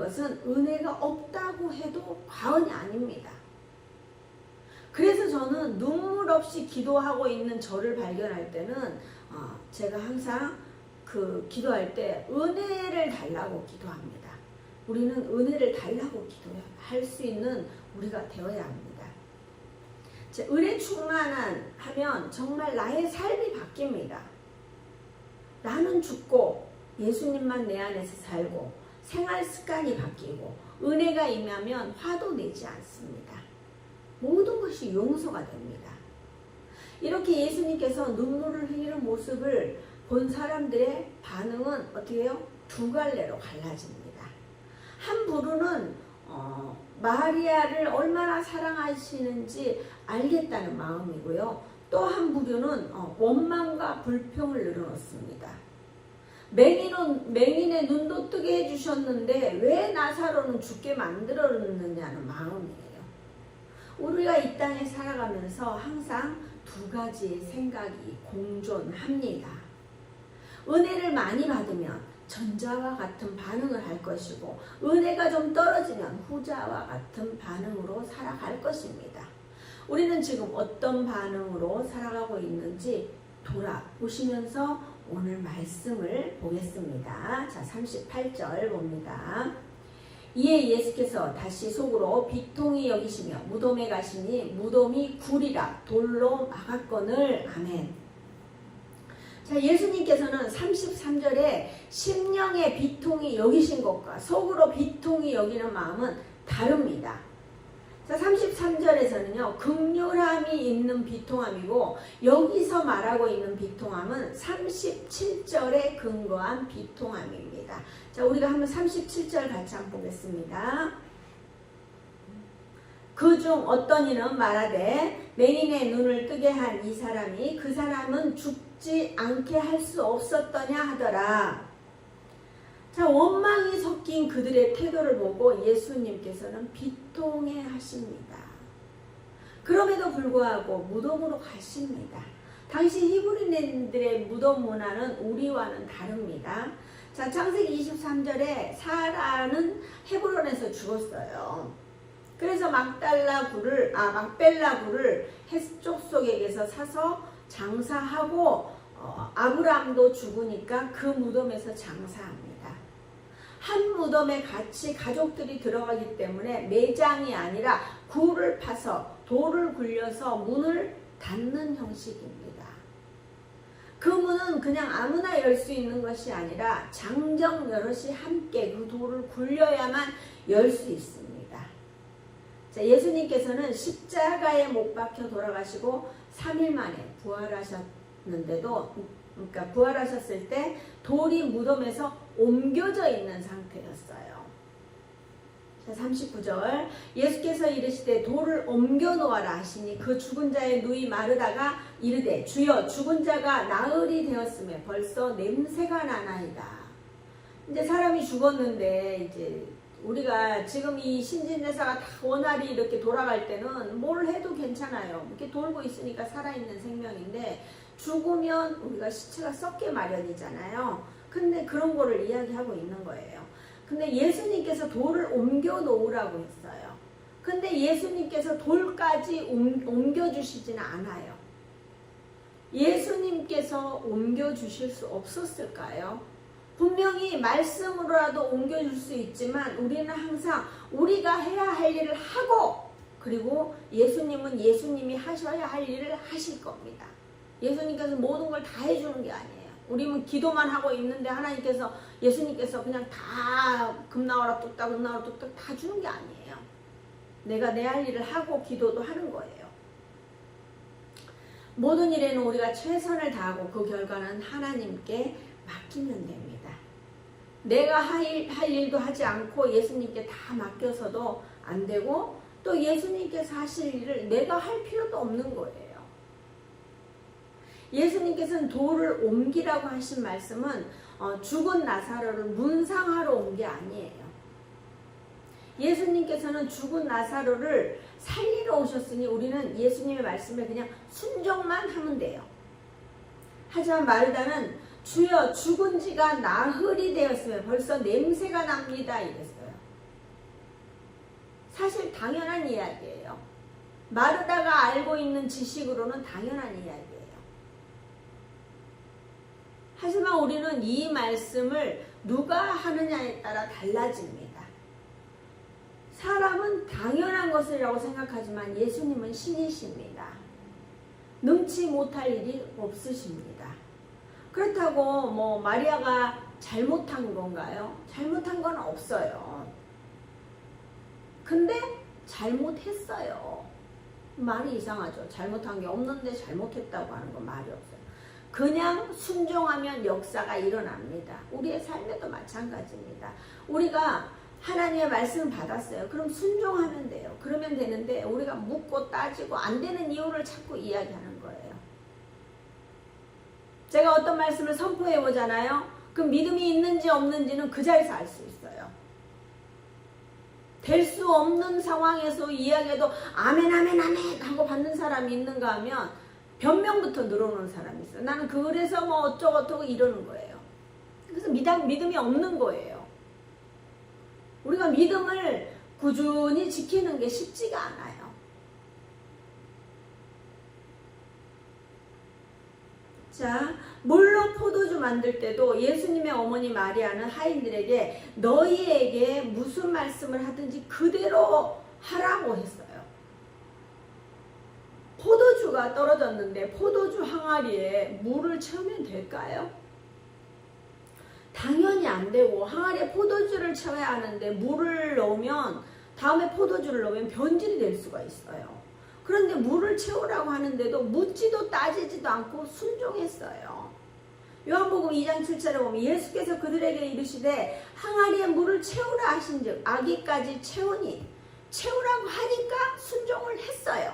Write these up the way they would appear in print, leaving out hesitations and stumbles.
것은 은혜가 없다고 해도 과언이 아닙니다. 그래서 저는 눈물 없이 기도하고 있는 저를 발견할 때는 제가 항상 기도할 때 은혜를 달라고 기도합니다. 우리는 은혜를 달라고 기도할 수 있는 우리가 되어야 합니다. 은혜 충만하면 정말 나의 삶이 바뀝니다. 나는 죽고 예수님만 내 안에서 살고 생활 습관이 바뀌고 은혜가 임하면 화도 내지 않습니다. 모든 것이 용서가 됩니다. 이렇게 예수님께서 눈물을 흘리는 모습을 본 사람들의 반응은 어떻게 해요? 두 갈래로 갈라집니다. 한 부류는 마리아를 얼마나 사랑하시는지 알겠다는 마음이고요. 또 한 부류는 원망과 불평을 늘어놓습니다. 맹인의 눈도 뜨게 해주셨는데 왜 나사로는 죽게 만들었느냐는 마음이에요. 우리가 이 땅에 살아가면서 항상 두 가지의 생각이 공존합니다. 은혜를 많이 받으면 전자와 같은 반응을 할 것이고 은혜가 좀 떨어지면 후자와 같은 반응으로 살아갈 것입니다. 우리는 지금 어떤 반응으로 살아가고 있는지 돌아보시면서 오늘 말씀을 보겠습니다. 자, 38절 봅니다. 이에 예수께서 다시 속으로 비통히 여기시며 무덤에 가시니 무덤이 굴이라 돌로 막았거늘. 아멘. 자, 예수님께서는 33절에 심령의 비통이 여기신 것과 속으로 비통이 여기는 마음은 다릅니다. 자, 33절에서는요, 극률함이 있는 비통함이고 여기서 말하고 있는 비통함은 37절에 근거한 비통함입니다. 자, 우리가 한번 37절 같이 한번 보겠습니다. 그중 어떤 이는 말하되 맹인의 눈을 뜨게 한 이 사람이 그 사람은 죽지 않게 할 수 없었더냐 하더라. 자, 원망이 섞인 그들의 태도를 보고 예수님께서는 비통해 하십니다. 그럼에도 불구하고 무덤으로 가십니다. 당시 히브리인들의 무덤 문화는 우리와는 다릅니다. 자, 창세기 23절에 사라는 헤브론에서 죽었어요. 그래서 막벨라 굴을 헷족 속에게서 사서 장사하고 아브라함도 죽으니까 그 무덤에서 장사합니다. 한 무덤에 같이 가족들이 들어가기 때문에 매장이 아니라 굴을 파서 돌을 굴려서 문을 닫는 형식입니다. 그 문은 그냥 아무나 열 수 있는 것이 아니라 장정 여럿이 함께 그 돌을 굴려야만 열 수 있습니다. 자, 예수님께서는 십자가에 못 박혀 돌아가시고 3일 만에 부활하셨는데도, 그러니까 부활하셨을 때 돌이 무덤에서 옮겨져 있는 상태였어요. 자, 39절 예수께서 이르시되 돌을 옮겨 놓아라 하시니 그 죽은 자의 누이 마르다가 이르되 주여 죽은 자가 나흘이 되었으며 벌써 냄새가 나나이다. 이제 사람이 죽었는데 이제 우리가 지금 이 신진대사가 다 원활히 이렇게 돌아갈 때는 뭘 해도 괜찮아요. 이렇게 돌고 있으니까 살아있는 생명인데 죽으면 우리가 시체가 썩게 마련이잖아요. 근데 그런 거를 이야기하고 있는 거예요. 근데 예수님께서 돌을 옮겨 놓으라고 했어요. 근데 예수님께서 돌까지 옮겨주시지는 않아요. 예수님께서 옮겨주실 수 없었을까요? 분명히 말씀으로라도 옮겨줄 수 있지만 우리는 항상 우리가 해야 할 일을 하고, 그리고 예수님은 예수님이 하셔야 할 일을 하실 겁니다. 예수님께서 모든 걸 다 해주는 게 아니에요. 우리는 기도만 하고 있는데 하나님께서, 예수님께서 그냥 다 금나와라 뚝딱 금나와라 뚝딱 다 주는 게 아니에요. 내가 내 할 일을 하고 기도도 하는 거예요. 모든 일에는 우리가 최선을 다하고 그 결과는 하나님께 맡기면 됩니다. 내가 할 일도 하지 않고 예수님께 다 맡겨서도 안 되고, 또 예수님께서 하실 일을 내가 할 필요도 없는 거예요. 예수님께서는 돌을 옮기라고 하신 말씀은 죽은 나사로를 문상하러 온 게 아니에요. 예수님께서는 죽은 나사로를 살리러 오셨으니 우리는 예수님의 말씀에 그냥 순종만 하면 돼요. 하지만 마르다는 주여 죽은 지가 나흘이 되었으면 벌써 냄새가 납니다 이랬어요. 사실 당연한 이야기예요. 마르다가 알고 있는 지식으로는 당연한 이야기예요. 하지만 우리는 이 말씀을 누가 하느냐에 따라 달라집니다. 사람은 당연한 것이라고 생각하지만 예수님은 신이십니다. 능치 못할 일이 없으십니다. 그렇다고 뭐 마리아가 잘못한 건가요? 잘못한 건 없어요. 근데 잘못했어요. 말이 이상하죠. 잘못한 게 없는데 잘못했다고 하는 건 말이 없어요. 그냥 순종하면 역사가 일어납니다. 우리의 삶에도 마찬가지입니다. 우리가 하나님의 말씀을 받았어요. 그럼 순종하면 돼요. 그러면 되는데 우리가 묻고 따지고 안 되는 이유를 자꾸 이야기하는 거예요. 제가 어떤 말씀을 선포해 보잖아요. 그 믿음이 있는지 없는지는 그 자리에서 알 수 있어요. 될 수 없는 상황에서 이야기해도 아멘 아멘 아멘 하고 받는 사람이 있는가 하면 변명부터 늘어놓는 사람이 있어요. 나는 그래서 뭐 어쩌고 이러는 거예요. 그래서 믿음이 없는 거예요. 우리가 믿음을 꾸준히 지키는 게 쉽지가 않아요. 자, 물로 포도주 만들 때도 예수님의 어머니 마리아는 하인들에게 너희에게 무슨 말씀을 하든지 그대로 하라고 했어요. 포도주가 떨어졌는데 포도주 항아리에 물을 채우면 될까요? 당연히 안 되고 항아리에 포도주를 채워야 하는데 물을 넣으면 다음에 포도주를 넣으면 변질이 될 수가 있어요. 그런데 물을 채우라고 하는데도 묻지도 따지지도 않고 순종했어요. 요한복음 2장 7절에 보면 예수께서 그들에게 이르시되 항아리에 물을 채우라 하신즉 아기까지 채우니 채우라고 하니까 순종을 했어요.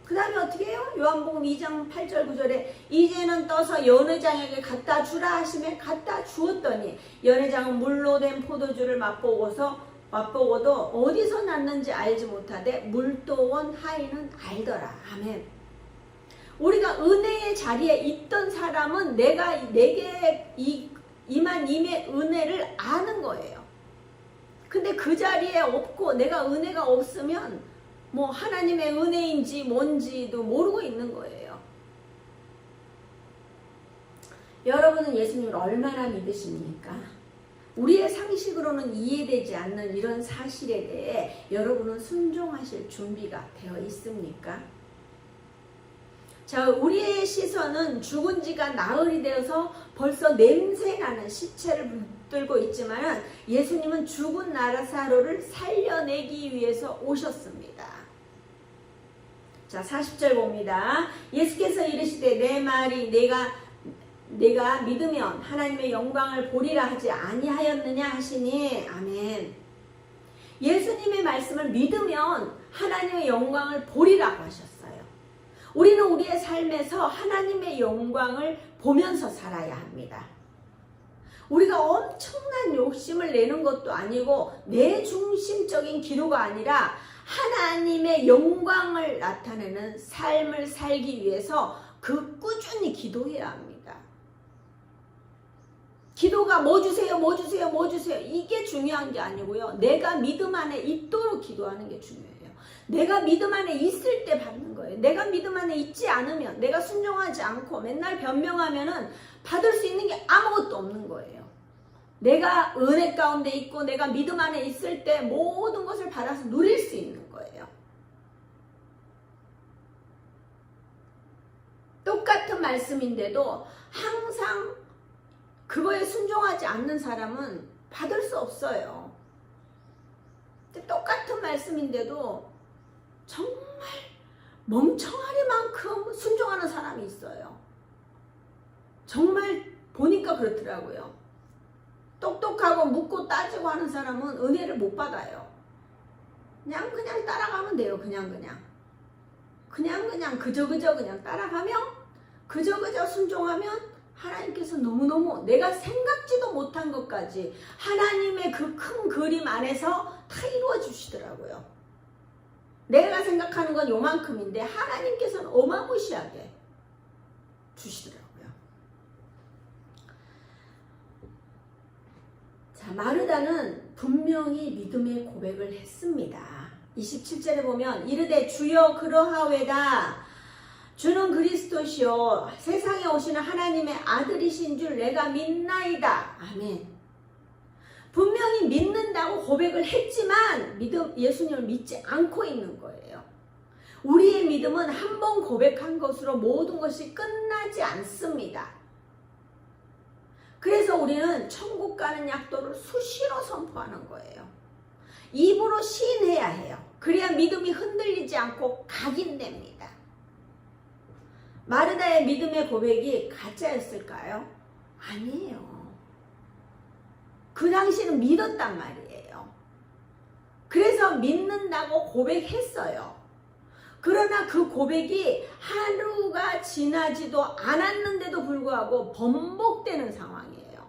그 다음에 어떻게 해요? 요한복음 2장 8절 9절에 이제는 떠서 연회장에게 갖다 주라 하시며 갖다 주었더니 연회장은 물로 된 포도주를 맛보고도 어디서 났는지 알지 못하되 물도원 하인은 알더라. 아멘. 우리가 은혜의 자리에 있던 사람은 내게 임한 임의 은혜를 아는 거예요. 근데 그 자리에 없고 내가 은혜가 없으면 뭐 하나님의 은혜인지 뭔지도 모르고 있는 거예요. 여러분은 예수님을 얼마나 믿으십니까? 우리의 상식으로는 이해되지 않는 이런 사실에 대해 여러분은 순종하실 준비가 되어 있습니까? 자, 우리의 시선은 죽은 지가 나흘이 되어서 벌써 냄새나는 시체를 붙들고 있지만 예수님은 죽은 나사로를 살려내기 위해서 오셨습니다. 자, 40절 봅니다. 예수께서 이르시되 내 말이 내가 믿으면 하나님의 영광을 보리라 하지 아니하였느냐 하시니 아멘. 예수님의 말씀을 믿으면 하나님의 영광을 보리라고 하셨어요. 우리는 우리의 삶에서 하나님의 영광을 보면서 살아야 합니다. 우리가 엄청난 욕심을 내는 것도 아니고 내 중심적인 기도가 아니라 하나님의 영광을 나타내는 삶을 살기 위해서 꾸준히 기도해야 합니다. 기도가 뭐 주세요, 뭐 주세요, 뭐 주세요. 이게 중요한 게 아니고요. 내가 믿음 안에 있도록 기도하는 게 중요해요. 내가 믿음 안에 있을 때 받는 거예요. 내가 믿음 안에 있지 않으면, 내가 순종하지 않고 맨날 변명하면은 받을 수 있는 게 아무것도 없는 거예요. 내가 은혜 가운데 있고 내가 믿음 안에 있을 때 모든 것을 받아서 누릴 수 있는 거예요. 똑같은 말씀인데도 항상 그거에 순종하지 않는 사람은 받을 수 없어요. 똑같은 말씀인데도 정말 멍청하리만큼 순종하는 사람이 있어요. 정말 보니까 그렇더라고요. 똑똑하고 묻고 따지고 하는 사람은 은혜를 못 받아요. 그냥 따라가면 돼요. 그냥 그저 그냥 따라가면 그저 순종하면 하나님께서 너무너무 내가 생각지도 못한 것까지 하나님의 그 큰 그림 안에서 다 이루어 주시더라고요. 내가 생각하는 건 요만큼인데 하나님께서는 어마무시하게 주시더라고요. 자, 마르다는 분명히 믿음의 고백을 했습니다. 27절에 보면 이르되 주여 그러하외다. 주는 그리스도시요 세상에 오시는 하나님의 아들이신 줄 내가 믿나이다. 아멘. 분명히 믿는다고 고백을 했지만 예수님을 믿지 않고 있는 거예요. 우리의 믿음은 한 번 고백한 것으로 모든 것이 끝나지 않습니다. 그래서 우리는 천국 가는 약도를 수시로 선포하는 거예요. 입으로 시인해야 해요. 그래야 믿음이 흔들리지 않고 각인됩니다. 마르다의 믿음의 고백이 가짜였을까요? 아니에요. 그 당시는 믿었단 말이에요. 그래서 믿는다고 고백했어요. 그러나 그 고백이 하루가 지나지도 않았는데도 불구하고 번복되는 상황이에요.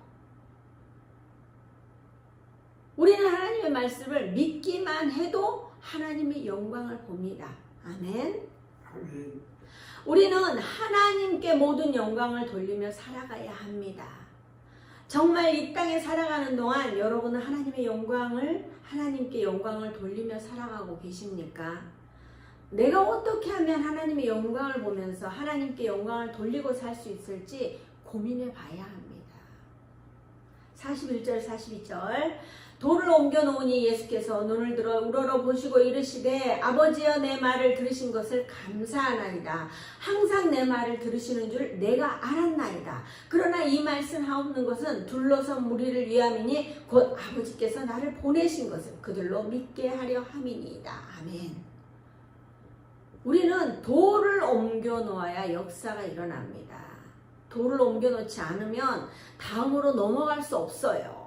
우리는 하나님의 말씀을 믿기만 해도 하나님의 영광을 봅니다. 아멘. 아멘. 우리는 하나님께 모든 영광을 돌리며 살아가야 합니다. 정말 이 땅에 살아가는 동안 여러분은 하나님께 영광을 돌리며 살아가고 계십니까? 내가 어떻게 하면 하나님의 영광을 보면서 하나님께 영광을 돌리고 살 수 있을지 고민해 봐야 합니다. 41절 42절 돌을 옮겨 놓으니 예수께서 눈을 들어 우러러 보시고 이르시되 아버지여 내 말을 들으신 것을 감사하나이다. 항상 내 말을 들으시는 줄 내가 알았나이다. 그러나 이 말씀하옵는 것은 둘러선 무리를 위함이니 곧 아버지께서 나를 보내신 것을 그들로 믿게 하려 함이니이다. 아멘. 우리는 돌을 옮겨 놓아야 역사가 일어납니다. 돌을 옮겨 놓지 않으면 다음으로 넘어갈 수 없어요.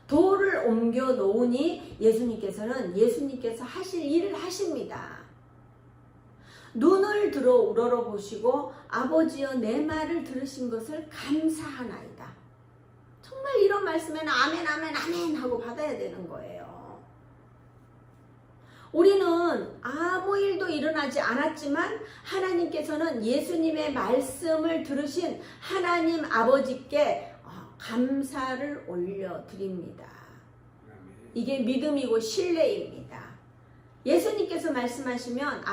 돌을 옮겨 놓으니 예수님께서 하실 일을 하십니다. 눈을 들어 우러러 보시고 아버지여 내 말을 들으신 것을 감사하나이다. 정말 이런 말씀에는 아멘 아멘 아멘 하고 받아야 되는 거예요. 우리는 아무 일도 일어나지 않았지만 하나님께서는 예수님의 말씀을 들으신 하나님 아버지께 감사를 올려드립니다. 이게 믿음이고 신뢰입니다. 예수님께서 말씀하시면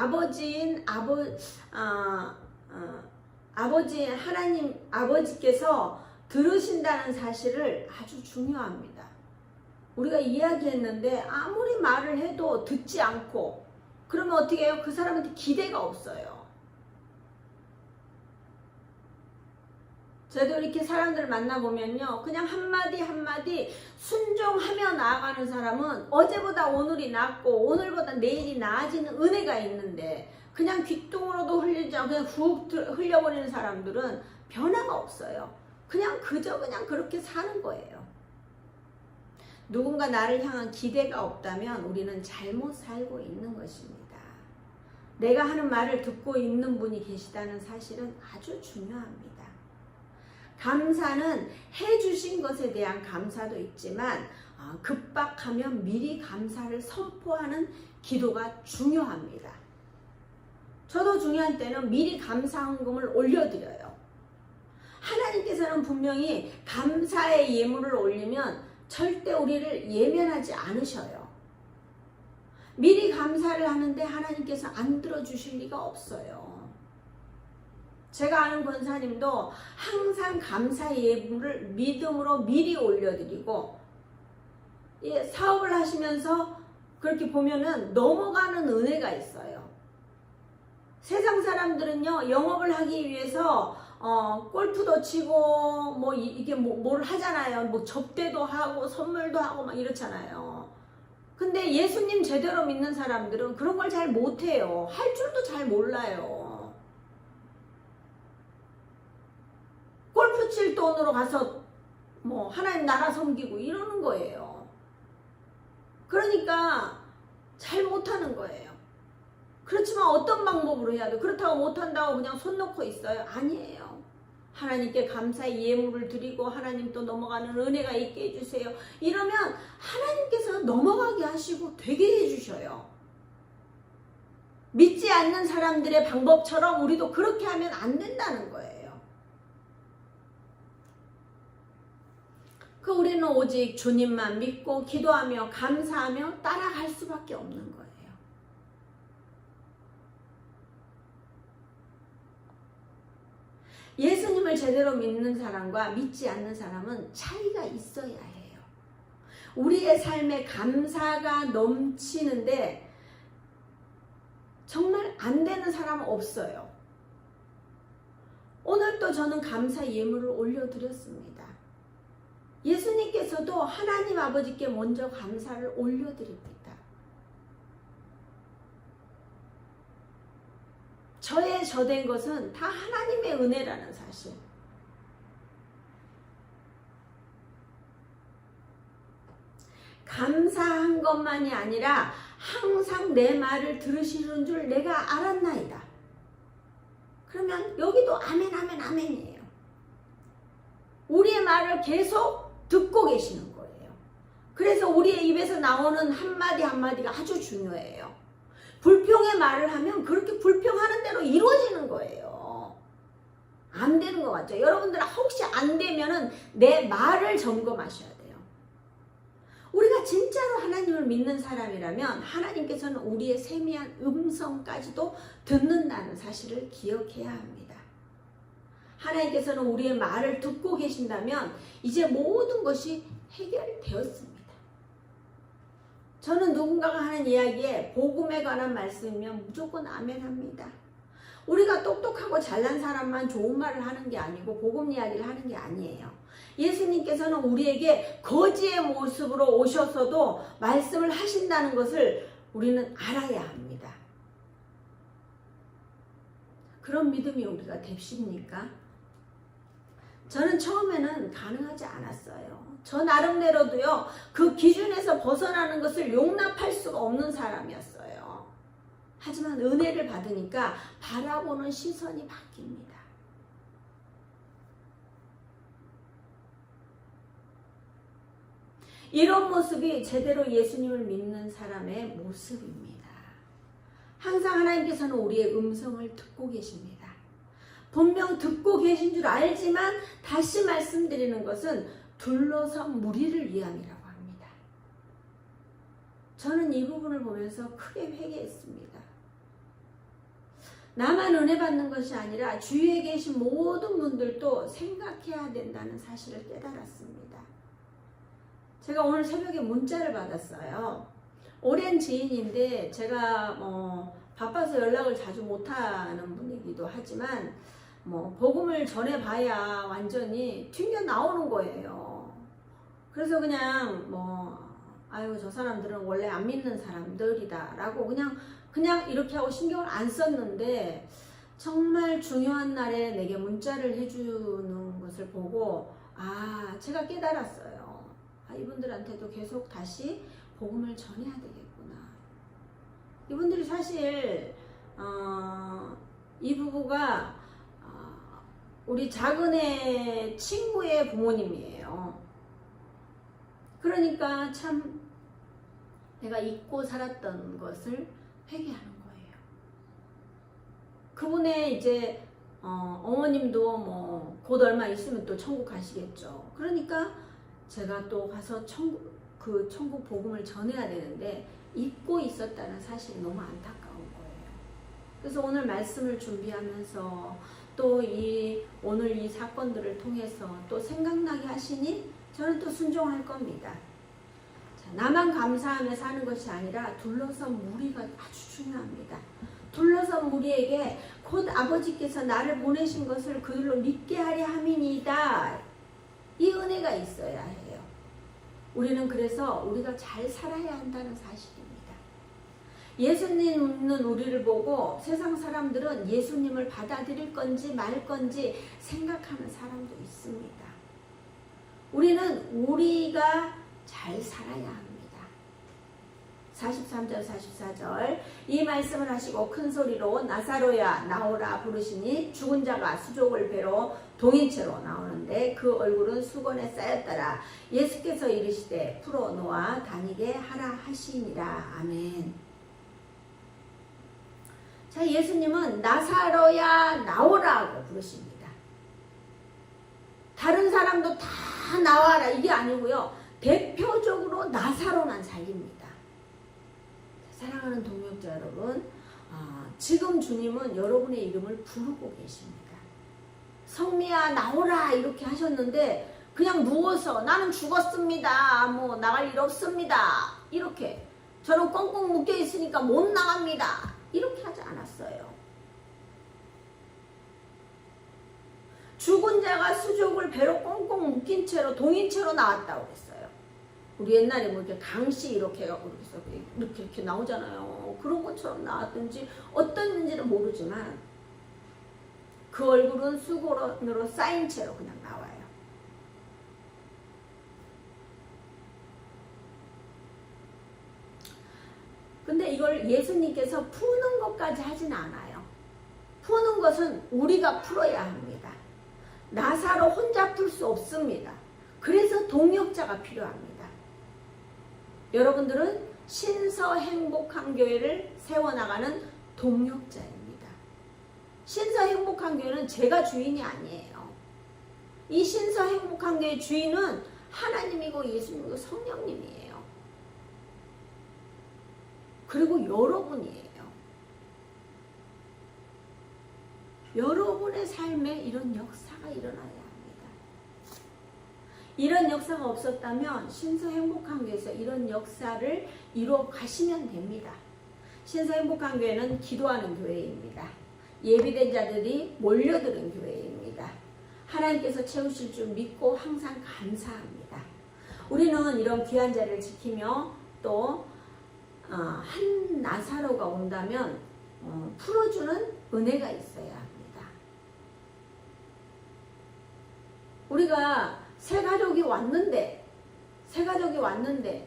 하나님 아버지께서 들으신다는 사실을 아주 중요합니다. 우리가 이야기했는데 아무리 말을 해도 듣지 않고 그러면 어떻게 해요? 그 사람한테 기대가 없어요. 저도 이렇게 사람들을 만나보면요. 그냥 한마디 순종하며 나아가는 사람은 어제보다 오늘이 낫고 오늘보다 내일이 나아지는 은혜가 있는데 그냥 귓등으로도 흘리지 않고 그냥 훅 흘려버리는 사람들은 변화가 없어요. 그냥 그렇게 사는 거예요. 누군가 나를 향한 기대가 없다면 우리는 잘못 살고 있는 것입니다. 내가 하는 말을 듣고 있는 분이 계시다는 사실은 아주 중요합니다. 감사는 해주신 것에 대한 감사도 있지만 급박하면 미리 감사를 선포하는 기도가 중요합니다. 저도 중요한 때는 미리 감사헌금을 올려드려요. 하나님께서는 분명히 감사의 예물을 올리면 절대 우리를 예면하지 않으셔요. 미리 감사를 하는데 하나님께서 안 들어주실 리가 없어요. 제가 아는 권사님도 항상 감사 예물을 믿음으로 미리 올려드리고 사업을 하시면서 그렇게 보면은 넘어가는 은혜가 있어요. 세상 사람들은요 영업을 하기 위해서 골프도 치고 뭘 하잖아요. 접대도 하고 선물도 하고 막 이렇잖아요. 근데 예수님 제대로 믿는 사람들은 그런 걸 잘 못해요. 할 줄도 잘 몰라요. 골프 칠 돈으로 가서 하나님 나라 섬기고 이러는 거예요. 그러니까 잘 못하는 거예요. 그렇지만 어떤 방법으로 해야 돼? 그렇다고 못한다고 그냥 손 놓고 있어요? 아니에요. 하나님께 감사의 예물을 드리고 하나님 또 넘어가는 은혜가 있게 해주세요. 이러면 하나님께서 넘어가게 하시고 되게 해주셔요. 믿지 않는 사람들의 방법처럼 우리도 그렇게 하면 안 된다는 거예요. 그 우리는 오직 주님만 믿고 기도하며 감사하며 따라갈 수밖에 없는 거예요. 예수님을 제대로 믿는 사람과 믿지 않는 사람은 차이가 있어야 해요. 우리의 삶에 감사가 넘치는데 정말 안 되는 사람은 없어요. 오늘 또 저는 감사 예물을 올려드렸습니다. 예수님께서도 하나님 아버지께 먼저 감사를 올려드립니다. 저의 저된 것은 다 하나님의 은혜라는 사실. 감사한 것만이 아니라 항상 내 말을 들으시는 줄 내가 알았나이다. 그러면 여기도 아멘 아멘 아멘이에요. 우리의 말을 계속 듣고 계시는 거예요. 그래서 우리의 입에서 나오는 한마디 한마디가 아주 중요해요. 불평의 말을 하면 그렇게 불평하는 대로 이루어지는 거예요. 안 되는 것 같죠? 여러분들 혹시 안 되면은 내 말을 점검하셔야 돼요. 우리가 진짜로 하나님을 믿는 사람이라면 하나님께서는 우리의 세미한 음성까지도 듣는다는 사실을 기억해야 합니다. 하나님께서는 우리의 말을 듣고 계신다면 이제 모든 것이 해결되었습니다. 저는 누군가가 하는 이야기에 복음에 관한 말씀이면 무조건 아멘합니다. 우리가 똑똑하고 잘난 사람만 좋은 말을 하는 게 아니고 복음 이야기를 하는 게 아니에요. 예수님께서는 우리에게 거지의 모습으로 오셔서도 말씀을 하신다는 것을 우리는 알아야 합니다. 그런 믿음이 우리가 됩십니까? 저는 처음에는 가능하지 않았어요. 저 나름대로도요, 그 기준에서 벗어나는 것을 용납할 수가 없는 사람이었어요. 하지만 은혜를 받으니까 바라보는 시선이 바뀝니다. 이런 모습이 제대로 예수님을 믿는 사람의 모습입니다. 항상 하나님께서는 우리의 음성을 듣고 계십니다. 분명 듣고 계신 줄 알지만 다시 말씀드리는 것은 둘러선 무리를 위함이라고 합니다. 저는 이 부분을 보면서 크게 회개했습니다. 나만 은혜 받는 것이 아니라 주위에 계신 모든 분들도 생각해야 된다는 사실을 깨달았습니다. 제가 오늘 새벽에 문자를 받았어요. 오랜 지인인데 제가 바빠서 연락을 자주 못하는 분이기도 하지만 복음을 전해봐야 완전히 튕겨 나오는 거예요. 그래서 그냥 아유 저 사람들은 원래 안 믿는 사람들이다 라고 그냥 이렇게 하고 신경을 안 썼는데 정말 중요한 날에 내게 문자를 해주는 것을 보고 제가 깨달았어요. 이분들한테도 계속 다시 복음을 전해야 되겠구나. 이분들이 사실 이 부부가 우리 작은애 친구의 부모님이에요. 그러니까 참 내가 잊고 살았던 것을 회개하는 거예요. 그분의 이제 어머님도 곧 얼마 있으면 또 천국 가시겠죠. 그러니까 제가 또 가서 그 천국 복음을 전해야 되는데 잊고 있었다는 사실이 너무 안타까운 거예요. 그래서 오늘 말씀을 준비하면서 또 오늘 이 사건들을 통해서 또 생각나게 하시니 저는 또 순종할 겁니다. 자, 나만 감사하며 사는 것이 아니라 둘러선 무리가 아주 중요합니다. 둘러선 무리에게 곧 아버지께서 나를 보내신 것을 그들로 믿게 하려 함이니이다. 이 은혜가 있어야 해요. 우리는 그래서 우리가 잘 살아야 한다는 사실입니다. 예수님은 우리를 보고 세상 사람들은 예수님을 받아들일 건지 말 건지 생각하는 사람도 있습니다. 우리는 우리가 잘 살아야 합니다. 43절 44절 이 말씀을 하시고 큰 소리로 나사로야 나오라 부르시니 죽은 자가 수족을 배로 동인채로 나오는데 그 얼굴은 수건에 쌓였더라. 예수께서 이르시되 풀어놓아 다니게 하라 하시니라. 아멘. 자, 예수님은 나사로야 나오라고 부르십니다. 다른 사람도 다 나와라 이게 아니고요. 대표적으로 나사로만 살립니다. 사랑하는 동역자 여러분, 지금 주님은 여러분의 이름을 부르고 계십니다. 성미야 나오라 이렇게 하셨는데 그냥 누워서 나는 죽었습니다. 뭐 나갈 일 없습니다. 이렇게 저는 꽁꽁 묶여 있으니까 못 나갑니다. 이렇게 하지 않았어요. 죽은 자가 수족을 배로 꽁꽁 묶인 채로 동인 채로 나왔다고 그랬어요. 우리 옛날에 뭐 이렇게 강씨 이렇게 해갖고 이렇게 나오잖아요. 그런 것처럼 나왔든지 어떤지는 모르지만 그 얼굴은 수건으로 쌓인 채로 그냥 나와요. 근데 이걸 예수님께서 푸는 것까지 하진 않아요. 푸는 것은 우리가 풀어야 합니다. 나사로 혼자 풀 수 없습니다. 그래서 동역자가 필요합니다. 여러분들은 신서행복한 교회를 세워나가는 동역자입니다. 신서행복한 교회는 제가 주인이 아니에요. 이 신서행복한 교회의 주인은 하나님이고 예수님이고 성령님이에요. 그리고 여러분이에요. 여러분의 삶에 이런 역사가 일어나야 합니다. 이런 역사가 없었다면 신서행복한교회에서 이런 역사를 이루어 가시면 됩니다. 신서행복한교회는 기도하는 교회입니다. 예비된 자들이 몰려드는 교회입니다. 하나님께서 채우실 줄 믿고 항상 감사합니다. 우리는 이런 귀한 자리를 지키며 또 한 나사로가 온다면 풀어주는 은혜가 있어야 합니다. 우리가 새 가족이 왔는데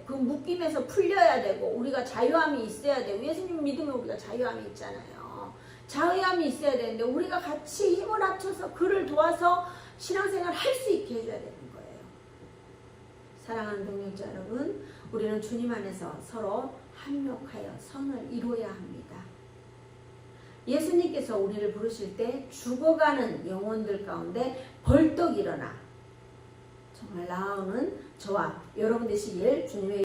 그 묶임에서 풀려야 되고 우리가 자유함이 있어야 되고 예수님 믿으면 우리가 자유함이 있잖아요. 자유함이 있어야 되는데 우리가 같이 힘을 합쳐서 그를 도와서 신앙생활을 할 수 있게 해줘야 되는 거예요. 사랑하는 동역자 여러분, 우리는 주님 안에서 서로 합력하여 선을 이루어야 합니다. 예수님께서 우리를 부르실 때 죽어가는 영혼들 가운데 벌떡 일어나 정말 나오는 저와 여러분 되시길 주님의